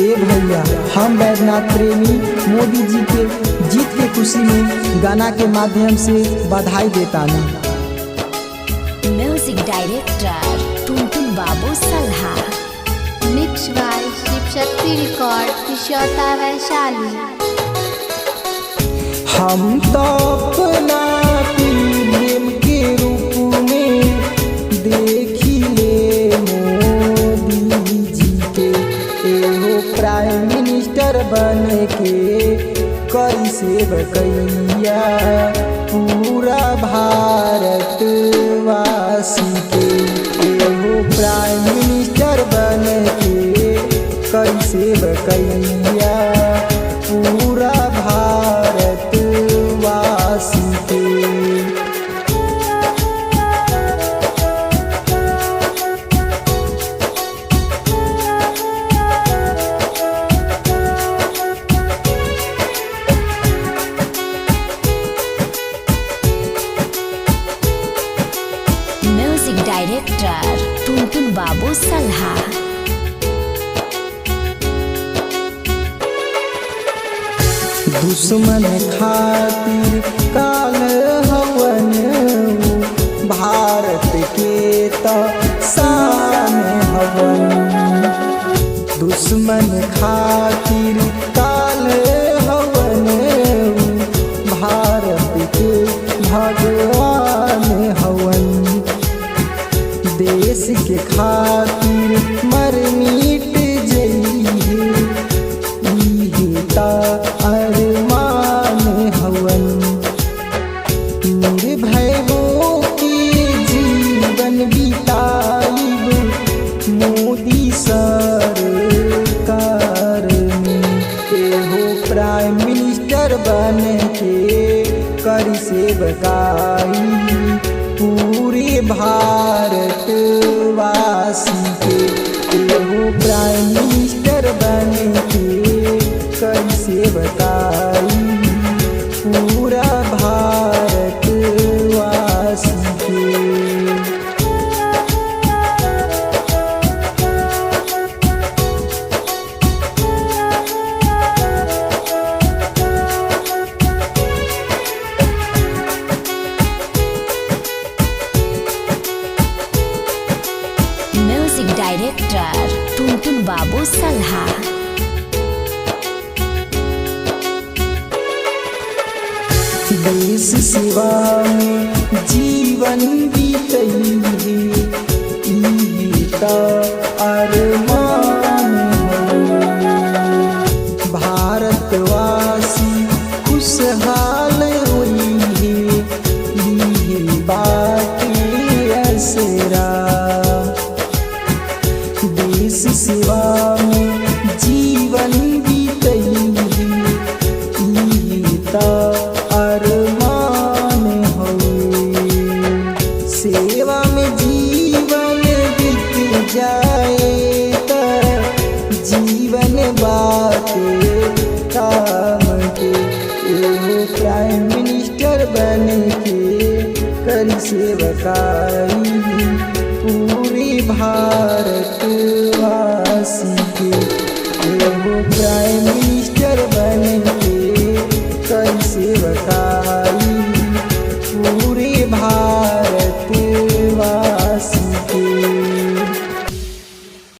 ए भैया, हम बैजनाथ प्रेमी मोदी जी के जीत के खुशी में गाना के माध्यम से बधाई देता ना। Music director Tuntun Babu Salha. Mix by Shiv Shakti record Pichhauta Vaishali. हम तो अपना प्रेम के रूप में देखी ले मोदी जी के, एहो प्राइम मिनिस्टर बन के करी सेवकैया पूरा भारत वासी के। एहो प्राइम मिनिस्टर बन के करी सेवकैया पूरा भारत वासी के। Music director Tuntun Babu सल्हा। दुश्मन खातिर काल हवन भारत के तो शान हवन। दुश्मन खातिर काल हवन भारत के भगवान हवन। देश के खातिर मर मिट जइहे इहे अरमान हवन। निर्भय हो के जीवन बिताइब मोदी सरकार में। एहो प्राइम मिनिस्टर बन के करी सेवकाई पूरे भारत वासी के। एहो प्राइम मिनिस्टर बन के करी सेवकाई पूरा भारत वासी के। Music director Tuntun Babu सल्हा। देश सेवा में जीवन बीतइहे इहे त अरमान हो। भारतवासी खुशहाल होइहे इहे बाटे असरा। देश सेवा में जीवन बीतइहे इहे त अरमान हो। सेवा में जीवन बीत जाए त जीवन बाटे काम के। एहो प्राइम मिनिस्टर बन के करी सेवकाई पूरे भारत वासी के। एहो प्राइम